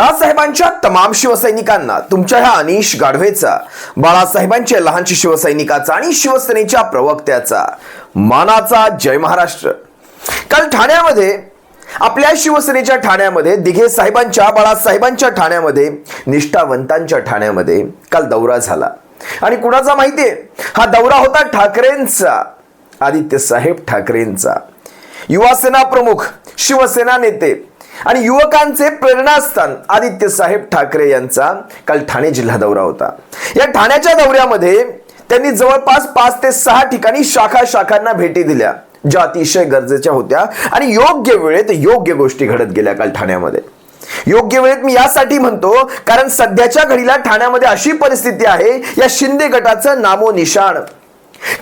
बाळासाहेबांच्या तमाम शिवसैनिकांना तुमच्या ह्या अनिश गाढवेचा, बाळासाहेबांच्या लहानच्या शिवसैनिकाचा आणि शिवसेनेच्या प्रवक्त्याचा मानाचा जय महाराष्ट्र। काल ठाण्यामध्ये आपल्या शिवसेनेच्या ठाण्यामध्ये दिघे साहेबांच्या, बाळासाहेबांच्या ठाण्यामध्ये, निष्ठावंतांच्या ठाण्यामध्ये काल दौरा झाला आणि कुणाचा माहितीये? हा दौरा होता ठाकरेंचा, आदित्य साहेब ठाकरेंचा। युवा सेना प्रमुख, शिवसेना नेते आणि युवकांचे प्रेरणास्थान आदित्य साहेब ठाकरे यांचा काल ठाणे जिल्हा दौरा होता। या ठाण्याच्या दौऱ्यामध्ये त्यांनी जवळपास 5 ते 6 ठिकाणी शाखांना भेटी दिल्या, ज्या अतिशय गरजेच्या होत्या आणि योग्य वेळेत योग्य गोष्टी घडत गेल्या काल ठाण्यामध्ये। योग्य वेळेत मी यासाठी म्हणतो कारण सध्याच्या घडीला ठाण्यामध्ये अशी परिस्थिती आहे, या शिंदे गटाचं नामो निशाण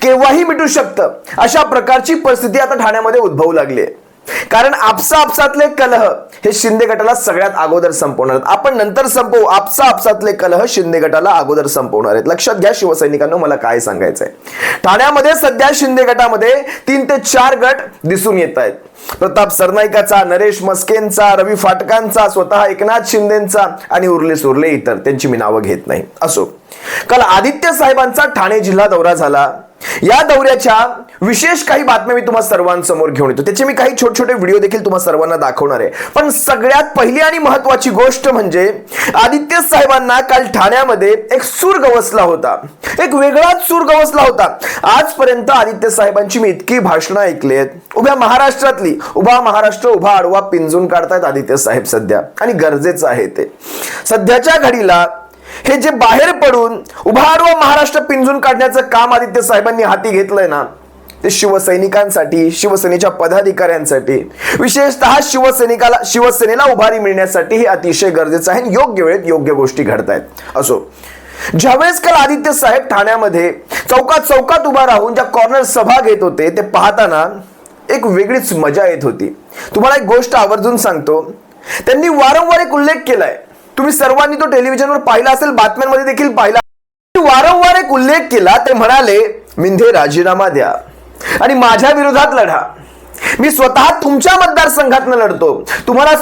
केव्हाही मिटू शकतं, अशा प्रकारची परिस्थिती आता ठाण्यामध्ये उद्भवू लागली आहे। कारण आपसातले कलह हे शिंदे गटाला सगळ्यात अगोदर संपवणार, आपण नंतर संपवू, आपसातले कलह शिंदे गटाला अगोदर संपवणार आहेत। लक्षात घ्या शिवसैनिकांनो, मला काय सांगायचंय, ठाण्यामध्ये सध्या शिंदे गटामध्ये 3 ते 4 गट दिसून येत आहेत। प्रताप सरनाईकाचा, नरेश मस्केंचा, रवी फाटकांचा, स्वतः एकनाथ शिंदेंचा आणि उरले सुरले इतर, त्यांची मी नावं घेत नाही। असो, काल आदित्य साहेबांचा ठाणे जिल्हा दौरा झाला। या दौऱ्याच्या विशेष काही बातम्या मी तुम्हा सर्वांसमोर घेऊन येतो, त्याचे मी काही छोटे विडिओ देखील तुम्हा सर्वांना दाखवणार आहे। पण सगळ्यात पहिली आणि महत्त्वाची गोष्ट म्हणजे आदित्य साहेबांना काल ठाण्यामध्ये एक सूर गवसला होता, एक वेगळाच सूर गवसला होता। आजपर्यंत आदित्य साहेबांची मी इतकी भाषणं ऐकली आहेत, उभ्या महाराष्ट्रातली, उभा महाराष्ट्र उभा आडवा पिंजून काढतायत आदित्य साहेब सध्या, आणि गरजेचं आहे ते। सध्याच्या घडीला हे जे बाहेर पडून उभा आडवा महाराष्ट्र पिंजून काढण्याचं काम आदित्य साहेबांनी हाती घेतलंय ना, ते शिवसैनिकांसाठी, शिवसेनेच्या पदाधिकाऱ्यांसाठी, विशेषतः शिवसेनेला उभारी मिळण्यासाठी हे अतिशय गरजेचं आहे। योग्य वेळेत योग्य गोष्टी घडतायत। असो, ज्यावेळेस काल आदित्य साहेब ठाण्यामध्ये चौकात उभा राहून ज्या कॉर्नर सभा घेत होते, ते पाहताना एक वेगळीच मजा येत होती। तुम्हाला एक गोष्ट आवर्जून सांगतो, त्यांनी वारंवार एक उल्लेख केलाय, तुम्ही सर्वांनी तो टेलिव्हिजनवर पाहिला असेल, बातम्यांमध्ये देखील पाहिला, वारंवार एक उल्लेख केला। ते म्हणाले, मिंधे राजीनामा द्या आणि माझ्या विरोधात लढा। मी स्वतः तुमच्या मतदारसंघातनं लढतो, तुम्हाला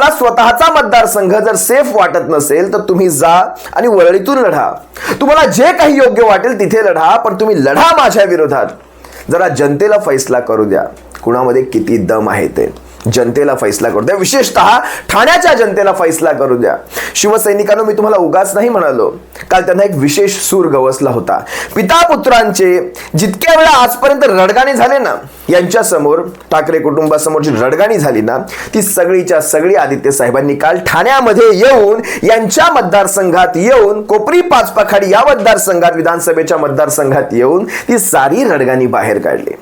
स्वतःचा मतदारसंघ जर सेफ वाटत नसेल तर तुम्ही जा आणि वरळीतून लढा, तुम्हाला जे काही योग्य वाटेल तिथे लढा, पण तुम्ही लढा माझ्या विरोधात। जरा जनतेला फैसला करू द्या, कुणामध्ये किती दम आहे ते जनतेला फैसला करू द्या, विशेषतः ठाण्याच्या जनतेला फैसला करू द्या। शिवसैनिकांनो, मी तुम्हाला उगाच नाही म्हणालो, काल त्यांना एक विशेष सूर गवसला होता। पिता पुत्रांचे जितक्या वेळा आजपर्यंत रडगाणी झाले ना, यांच्या समोर, ठाकरे कुटुंबासमोर जी रडगाणी झाली ना, ती सगळीच्या सगळी आदित्य साहेबांनी काल ठाण्यामध्ये येऊन, यांच्या मतदारसंघात येऊन, कोपरी पाचपाखाडी या मतदारसंघात, विधानसभेच्या मतदारसंघात येऊन ती सारी रडगाणी बाहेर काढली।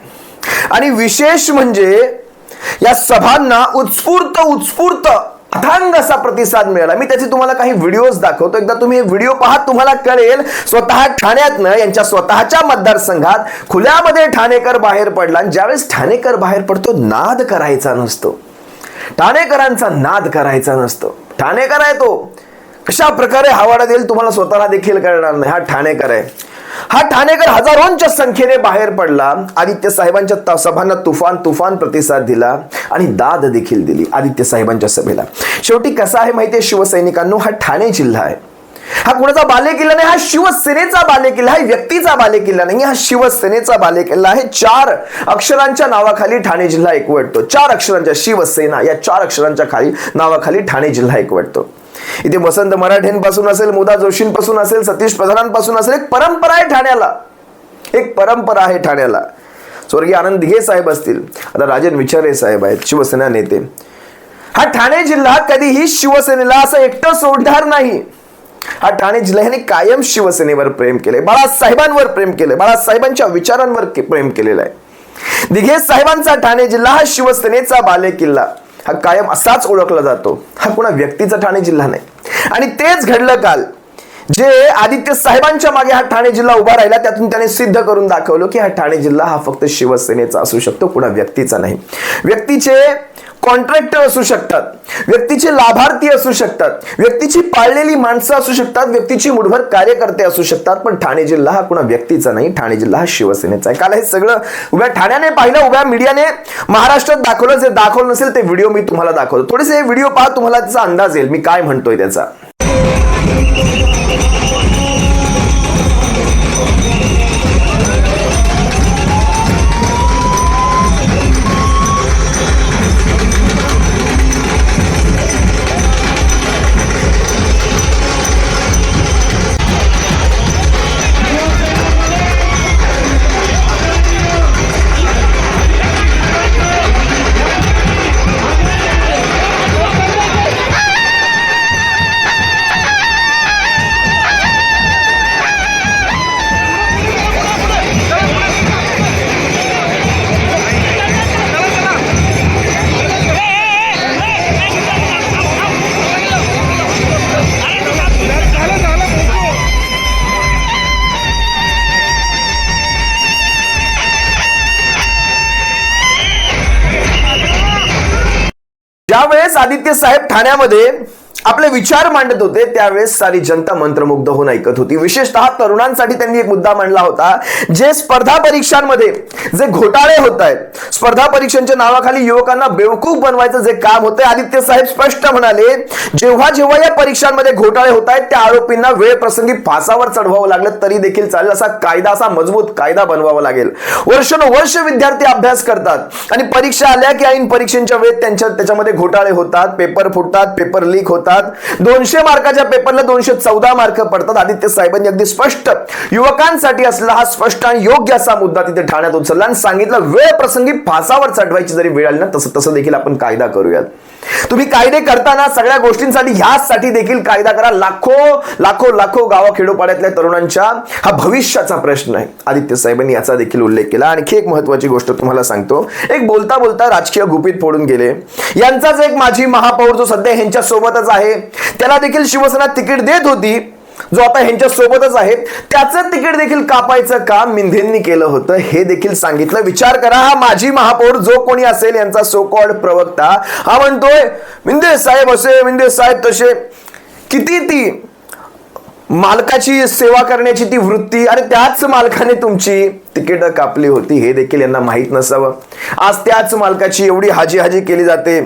आणि विशेष म्हणजे या सभांना उत्स्फूर्त अथांग असा प्रतिसाद मिळाला। मी त्याचे तुम्हाला काही व्हिडिओज दाखवतो, एकदा तुम्ही हे व्हिडिओ पहा, तुम्हाला कळेल। स्वतः ठाण्यातनं, यांच्या स्वतःच्या मतदारसंघात खुल्यामध्ये ठाणेकर बाहेर पडला, आणि ज्यावेळेस ठाणेकर बाहेर पडतो, नाद करायचा नसतो, ठाणेकरांचा नाद करायचा नसतो। ठाणेकर आहे तो, कशा प्रकारे हवाडा देईल तुम्हाला स्वतःला देखील कळणार नाही। हा ठाणेकर आहे, हा ठाणेकर हजारोंच्या संख्येने बाहेर पडला, आदित्य साहेबांच्या सभांना तुफान प्रतिसाद दिला आणि दाद देखील दिली आदित्य साहेबांच्या सभेला। शेवटी कसा आहे माहितीये शिवसैनिकांनो, हा ठाणे जिल्हा आहे, हा कोणाचा बालेकिल्ला नाही, हा शिवसेनेचा बालेकिल्ला आहे, व्यक्तीचा बालेकिल्ला नाही, हा शिवसेनेचा बालेकिल्ला आहे। 4 अक्षरांच्या नावाखाली ठाणे जिल्हा एकवटतो, 4 अक्षरांच्या, शिवसेना या 4 अक्षरांच्या नावाखाली ठाणे जिल्हा एकवटतो। इथे वसंत मराठेंपासून असेल, मुदा जोशींपासून असेल, सतीश प्रधानांपासून असेल, एक परंपरा आहे ठाण्याला, एक परंपरा आहे ठाण्याला। स्वर्गीय आनंद दिघे साहेब असतील, आता राजन विचारे साहेब आहेत, शिवसेना नेते। हा ठाणे जिल्हा कधीही शिवसेनेला असं एकटं सोडणार नाही। हा ठाणे जिल्ह्याने कायम शिवसेनेवर प्रेम केले, बाळासाहेबांवर प्रेम केले, बाळासाहेबांच्या विचारांवर प्रेम केलेलं आहे। दिघे साहेबांचा ठाणे जिल्हा हा शिवसेनेचा बालेकिल्ला, हा कायम असाच ओळखला जातो, हा कोणा व्यक्तीचा ठाणे जिल्हा नाही। आणि तेच घडलं काल, जे आदित्य साहेबांच्या मागे हा ठाणे जिल्हा उभा राहिला, त्यातून त्याने सिद्ध करून दाखवलं की हा ठाणे जिल्हा हा फक्त शिवसेनेचा असू शकतो, कोणा व्यक्तीचा नाही। व्यक्तीचे कॉन्ट्रॅक्टर असू शकतात, व्यक्तीचे लाभार्थी असू शकतात, व्यक्तीची पाळलेली माणसं असू शकतात, व्यक्तीची मुठभर कार्यकर्ते असू शकतात, पण ठाणे जिल्हा हा कुणा व्यक्तीचा नाही, ठाणे जिल्हा हा शिवसेनेचा आहे. काल हे सगळं उभ्या ठाण्याने पाहिलं, उभ्या मीडियाने महाराष्ट्रात दाखवलं. जे दाखवलं नसेल ते व्हिडिओ मी तुम्हाला दाखवतो. थोडेसे हे व्हिडिओ पहा, तुम्हाला त्याचा अंदाज येईल मी काय म्हणतोय त्याचा. ज्यावेळेस आदित्य साहेब ठाण्यामध्ये आपले विचार मांडत होते त्यावेळेस सारी जनता मंत्रमुग्ध होऊन ऐकत होती. विशेषतः तरुणांसाठी त्यांनी एक मुद्दा मांडला होता. जे स्पर्धा परीक्षांमध्ये जे घोटाळे होत आहेत, स्पर्धा परीक्षांच्या नावाखाली युवकांना बेवकूफ बनवायचं जे काम होते, आदित्य साहेब स्पष्ट म्हणाले, जेव्हा जेव्हा या परीक्षांमध्ये घोटाळे होत आहेत त्या आरोपींना वेळ प्रसंगी फासावर चढवावं लागलं तरी देखील चालेल, असा कायदा, असा मजबूत कायदा बनवावा लागेल. वर्षानुवर्ष विद्यार्थी अभ्यास करतात आणि परीक्षा आल्या की ऐन परीक्षेच्या वेळेत त्याच्यामध्ये घोटाळे होतात, पेपर फुटतात, पेपर लीक होतात, 200 मार्काच्या पेपरला 214 मार्क पडतात. आदित्य साहेबांनी अगदी स्पष्ट युवकांसाठी असलेला हा स्पष्ट आणि योग्य असा मुद्दा तिथे ठाण्यात उचलला आणि सांगितलं, वेळ प्रसंगी फासावर चढवायची जरी वेळ आली ना तसं देखील आपण कायदा करूयात. तुम्ही कायदे करताना सगळ्या गोष्टींसाठी ह्यासाठी देखील कायदा करा. लाखो गावा खेडोपाड्यातल्या तरुणांच्या हा भविष्याचा प्रश्न आहे. आदित्य साहेबांनी याचा देखील उल्लेख केला. आणखी एक महत्वाची गोष्ट तुम्हाला सांगतो. एक बोलता बोलता राजकीय गुपित फोडून गेले. यांचाच एक माजी महापौर जो सध्या ह्यांच्या सोबतच आहे, त्याला देखील शिवसेना तिकीट देत होती, जो आता ह्यांच्या सोबतच आहे, त्याचं तिकीट देखील कापायचं काम मिंधेंनी केलं होतं, हे देखील सांगितलं. विचार करा, हा माजी महापौर जो कोणी असेल यांचा सो कॉल्ड प्रवक्ता हा म्हणतोय मिंदे साहेब असे, मिंदे साहेब तसे. किती ती मालकाची सेवा करण्याची ती वृत्ती, आणि त्याच मालकाने तुमची तिकीट कापली होती हे देखील यांना माहित नसावं. आज त्याच मालकाची एवढी हाजी केली जाते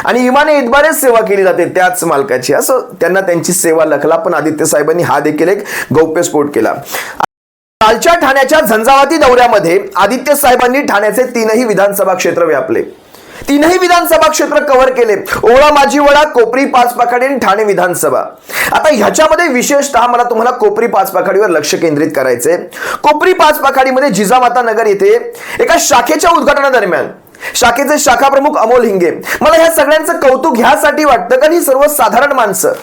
आणि इमाने इतबारेच सेवा केली जाते त्याच मालकाची, असं त्यांना त्यांची सेवा लखला. पण आदित्य साहेबांनी हा देखील एक गौप्यस्फोट केला. कालच्या ठाण्याच्या झंझावाती दौऱ्यामध्ये आदित्य साहेबांनी ठाण्याचे 3ही विधानसभा क्षेत्र व्यापले, 3ही विधानसभा क्षेत्र कव्हर केले. ओळा, माजीवडा, कोपरी, पाचपाखाडी आणि ठाणे विधानसभा. आता ह्याच्यामध्ये विशेषतः मला तुम्हाला कोपरी पाचपाखाडीवर लक्ष केंद्रित करायचंय. कोपरी पाचपाखाडीमध्ये जिजामाता नगर येथे एका शाखेच्या उद्घाटनादरम्यान शाखेचे शाखा प्रमुख अमोल हिंगे, मला ह्या सगळ्यांचं कौतुक ह्यासाठी वाटतं कारण ही सर्वसाधारण माणसं,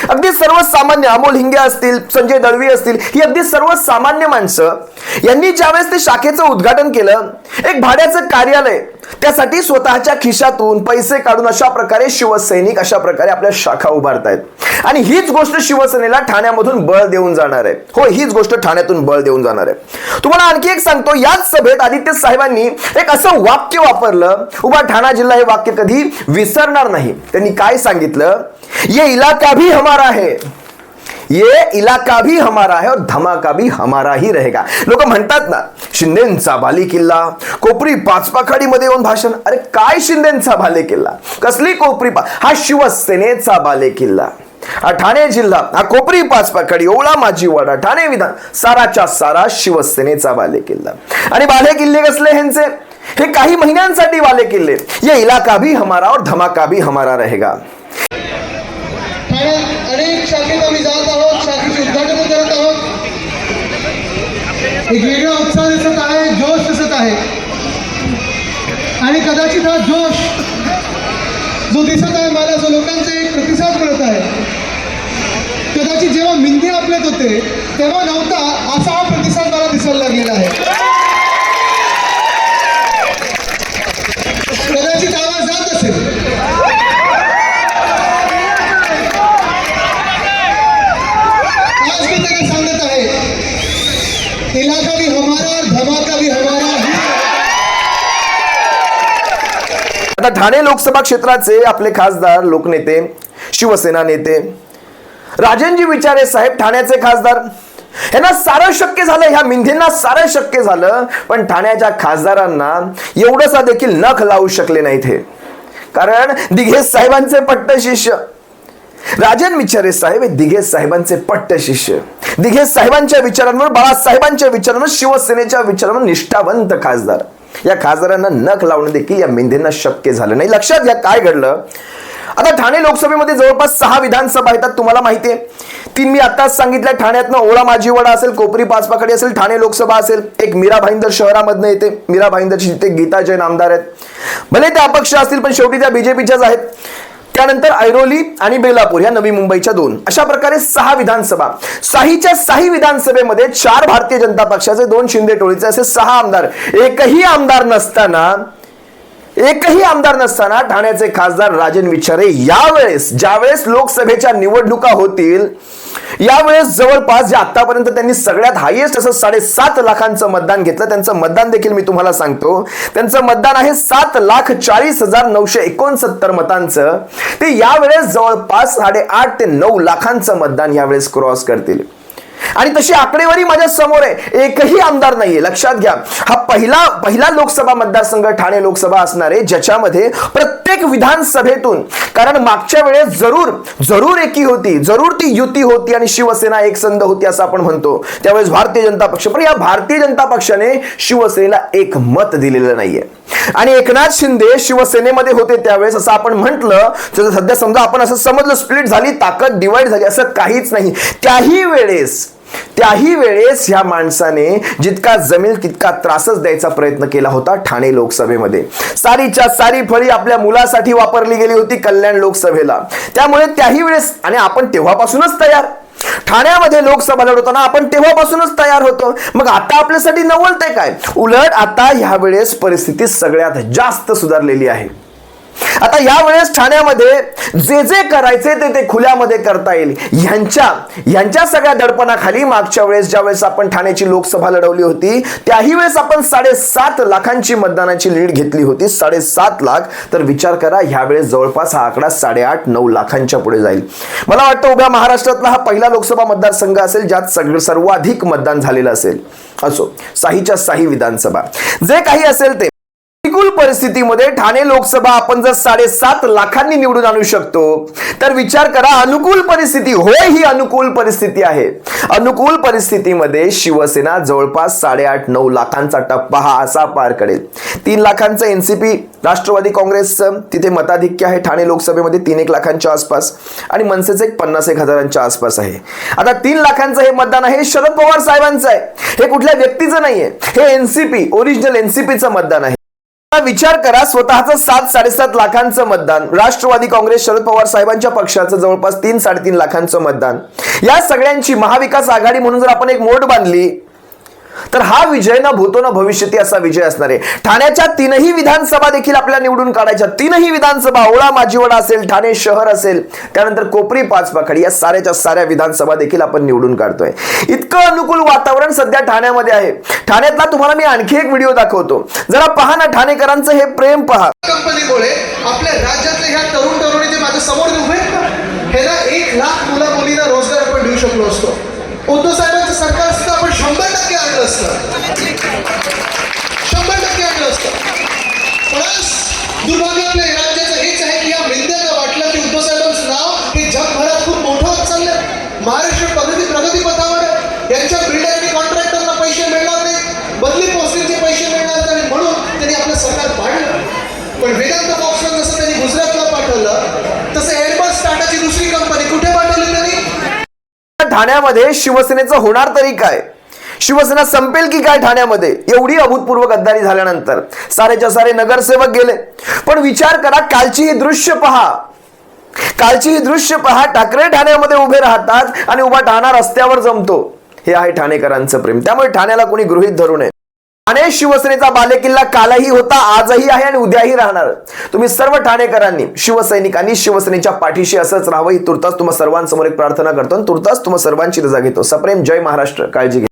अगदी सर्वसामान्य, अमोल हिंगे असतील, संजय दळवी असतील, ही अगदी सर्वसामान्य माणसं, यांनी ज्यावेळेस ते शाखेचं उद्घाटन केलं, एक भाड्याचं कार्यालय, त्यासाठी स्वतःच्या खिशातून पैसे काढून अशा प्रकारे शिवसैनिक अशा प्रकारे आपल्या शाखा उभारतायत. आणि हीच गोष्ट शिवसेनेला ठाण्यामधून बळ देऊन जाणार आहे. हो, हीच गोष्ट ठाण्यातून बळ देऊन जाणार आहे. तुम्हाला आणखी एक सांगतो, याच सभेत आदित्य साहेबांनी एक असं वाक्य वापरलं, उभा ठाणा जिल्हा हे वाक्य कधी विसरणार नाही. त्यांनी काय सांगितलं, ये इलाका भी हमारा है, ये इलाका भी हमारा है और धमाका भी हमारा ही रहेगा. लोक म्हणतात ना, शिंदेंचा बाले किल्ला, कोपरी पाचपाखाडीमध्ये येऊन भाषण. अरे काय शिंदेंचा बाले किल्ला, कसली कोपरी, हा शिवसेनेचा बाले किल्ला. हा ठाणे जिल्हा, हा कोपरी पाचपाखाडी, ओळा, माजीवाडा, ठाणे विधान, साराच्या सारा शिवसेनेचा बाले किल्ला. आणि बाले किल्ले कसले ह्यांचे, हे काही महिन्यांसाठी बाले किल्ले. ये इलाका भी हमारा और धमाका भी हमारा रहेगा. अनेक शाखेत आम्ही जात आहोत, शाखेचे उद्घाटन करत आहोत. एक वेगळा उत्साह दिसत आहे, जोश दिसत आहे. आणि कदाचित हा जोश जो दिसत आहे मला, जो लोकांचा एक प्रतिसाद मिळत आहे, कदाचित जेव्हा मिंदे आपल्यात होते तेव्हा नव्हता, असा हा प्रतिसाद मला दिसायला लागलेला आहे. कदाचित आवाज जात असेल. सांगत आहे, इलाका भी हमारा, धमाका भी हमारा. आता ठाणे लोकसभा क्षेत्राचे आपले खासदार, लोकनेते, शिवसेना नेते राजनजी विचारे साहेब ठाण्याचे खासदार, यांना सारं शक्य झालं, ह्या मिंधेंना सारं शक्य झालं, पण ठाण्याच्या खासदारांना एवढंसा देखील नख लावू शकले नाहीत हे. कारण दिघे साहेबांचे पट्ट शिष्य राजन विचारे साहेब हे दिघे साहेबांचे पट्ट शिष्य, दिघे साहेबांच्या विचारांवर, बाळासाहेबांच्या विचारांवर, शिवसेनेच्या विचारांवर निष्ठावंत खासदार. या खासदारांना नख लावणं देखील या मिंधेंना शक्य झालं नाही. लक्षात घ्या काय घडलं. आता ठाणे लोकसभेमध्ये जवळपास 6 विधानसभा येतात, तुम्हाला माहिती आहे. 3 मी आताच सांगितलं. ठाण्यातनं ओळा माजीवडा असेल, कोपरी पाचपाखडी असेल, ठाणे लोकसभा असेल. एक मीरा भाईंदर शहरामधनं येते. मीरा भाईंदरची तिथे गीता जैन आमदार आहेत. भले ते अपक्ष असतील पण शेवटी त्या बीजेपीच्याच आहेत. त्यानंतर ऐरोली आणि बेलापूर या नवी मुंबईच्या 2, अशा प्रकारे 6 विधानसभा. 6च्या 6 विधानसभेमध्ये 4 भारतीय जनता पक्षाचे, 2 शिंदे टोळीचे असे 6 आमदार. एकही आमदार नसताना ठाण्याचे खासदार राजन विचारे यावेळेस, ज्यावेळेस लोकसभेच्या निवडणुका होतील, यावेळेस जवळपास जे आतापर्यंत त्यांनी सगळ्यात हायेस्ट असं 7.5 लाखांचं मतदान घेतलं. त्यांचं मतदान देखील मी तुम्हाला सांगतो. त्यांचं मतदान आहे 7,40,969 मतांचं. ते यावेळेस जवळपास 8.5 ते 9 लाखांचं मतदान यावेळेस क्रॉस करतील. आणि तशी आकडेवारी माझ्या समोर आहे. एकही आमदार नाहीये. लक्षात घ्या, हा पहिला लोकसभा मतदारसंघ ठाणे लोकसभा असणार आहे, ज्याच्यामध्ये प्रत्येक विधानसभेतून, कारण मागच्या वेळेस जरूर एकी होती, जरूर ती युती होती आणि शिवसेना एकसंध होती असं आपण म्हणतो. त्यावेळेस भारतीय जनता पक्ष, पण या भारतीय जनता पक्षाने शिवसेनेला एक मत दिलेलं नाहीये. आणि एकनाथ शिंदे शिवसेनेमध्ये होते त्यावेळेस असं आपण म्हटलं, सध्या समजा आपण असं समजलं स्प्लिट झाली, ताकद डिवाइड झाली, असं काहीच नाही. त्याही वेळेस ह्या माणसाने जितका जमेल तितका त्रासच द्यायचा प्रयत्न केला होता ठाणे लोकसभेमध्ये. सारीच्या सारी फळी आपल्या मुलासाठी वापरली गेली होती कल्याण लोकसभेला. त्यामुळे त्याही वेळेस, आणि आपण तेव्हापासूनच तयार, ठाण्यामध्ये लोकसभा लढवताना आपण तेव्हापासूनच तयार होतो. मग आता आपल्यासाठी नवलतंय काय? उलट आता ह्या वेळेस परिस्थिती सगळ्यात जास्त सुधारलेली आहे. आता यावेळेस ठाण्यामध्ये जे करायचे ते खुल्यामध्ये करता येईल. यांच्या सगळ्या दडपणाखाली मागच्या वेळेस ज्यावेळेस आपण ठाण्याची लोकसभा लढवली होती, त्याही वेळेस आपण 7.5 लाखांची मतदानाची लीड घेतली होती. 7.5 लाख. तर विचार करा, ह्यावेळेस जवळपास हा आकडा 8.5-9 लाखांच्या पुढे जाईल. मला वाटतं उभ्या महाराष्ट्रातला हा पहिला लोकसभा मतदारसंघ असेल ज्यात सर्वाधिक मतदान झालेलं असेल. असो, 6च्या 6 विधानसभा जे काही असेल ते, प्रतिकूल परिस्थितीमध्ये ठाणे लोकसभा आपण जर 7.5 लाखांनी निवडून आणू शकतो, तर विचार करा अनुकूल परिस्थिती, होय ही अनुकूल परिस्थिती आहे. अनुकूल परिस्थितीमध्ये शिवसेना जवळपास 8.5-9 लाखांचा टप्पा हा असा पार करेल. 3 लाखांचं एनसीपी राष्ट्रवादी काँग्रेसचं तिथे मताधिक्य आहे ठाणे लोकसभेमध्ये, 3-1 लाखांच्या आसपास, आणि मनसेचे 50-1 हजारांच्या आसपास आहे. आता 3 लाखांचं हे मतदान आहे शरद पवार साहेबांचं आहे, हे कुठल्या व्यक्तीचं नाहीये, हे एनसीपी, ओरिजिनल एनसीपीचं मतदान आहे. विचार करा, स्वतःचं 7-7.5 लाखांचं मतदान, राष्ट्रवादी काँग्रेस शरद पवार साहेबांच्या पक्षाचं जवळपास 3-3.5 लाखांचं मतदान, या सगळ्यांची महाविकास आघाडी म्हणून जर आपण एक मोड बांधली, तर हा विजय ना भूतो ना भविष्यती असा विजय असणार आहे. ठाण्याच्या 3ही विधानसभा देखील आपल्याला निवडून काढायच्या. 3ही विधानसभा, ओळा माजीवडा असेल, ठाणे शहर असेल, त्यानंतर कोपरी पाचपाखडी, या साऱ्याच्या साऱ्या विधानसभा देखील आपण निवडून काढतोय. इतकं अनुकूल वातावरण सध्या ठाण्यामध्ये आहे. ठाण्यातला तुम्हाला मी आणखी एक व्हिडिओ दाखवतो, जरा पहा ना, ठाणेकरांचं हे प्रेम पहा. कंपनीमुळे आपल्या राज्यातले ह्या तरुण तरुणी जे माझ्या समोर उभे आहेत ना, हे ना 1 लाख मुला मुलींना रोजगार आपण देऊ शकलो असतो. उद्धव साहेबांचं सरकार सुद्धा आपण 100% आणलं असतं, 100% आणलं असतं. पण आज दुर्भाग्य आपल्या राज्याचं हेच आहे की या मिंद्याला वाटलं की उद्धव साहेबांचं नाव हे जगभरात खूप मोठं होत चाललंय. महाराष्ट्र प्रगती पथावर आहे. यांच्या बिल्डर आणि कॉन्ट्रॅक्टरना पैसे मिळणार नाही, बदली पोस्टिंगचे पैसे मिळणार नाही, म्हणून त्यांनी आपलं सरकार पाडलं. पण वेदांत बॉक्सवर जसं त्यांनी गुजरातला पाठवलं, तसं एअरबस टाटाची दुसरी कंपनी कुठे पाठवली त्यांनी? ठाण्यामध्ये शिवसेनेचं होणार तरी काय? शिवसेना संपेल की काय ठाण्यामध्ये? एवढी अभूतपूर्व गद्दारी झाल्यानंतर सारेच्या सारे नगरसेवक गेले. पण विचार करा, कालची ही दृश्य पहा. ठाकरे ठाण्यामध्ये उभे राहतात आणि उभा ठाणा रस्त्यावर जमतो. हे आहे ठाणेकरांचं प्रेम. त्यामुळे ठाण्याला कोणी गृहीत धरू नये. ठाणे शिवसेनेचा बालेकिल्ला कालही होता, आजही आहे आणि उद्याही राहणार. तुम्ही सर्व ठाणेकरांनी, शिवसैनिकांनी शिवसेनेच्या पाठीशी असंच राहावं, ही तुर्तास तुम्हा सर्वांसमोर एक प्रार्थना करतो आणि तुर्तास तुम्हा सर्वांची रजा घेतो. सप्रेम जय महाराष्ट्र. काळजी घ्या.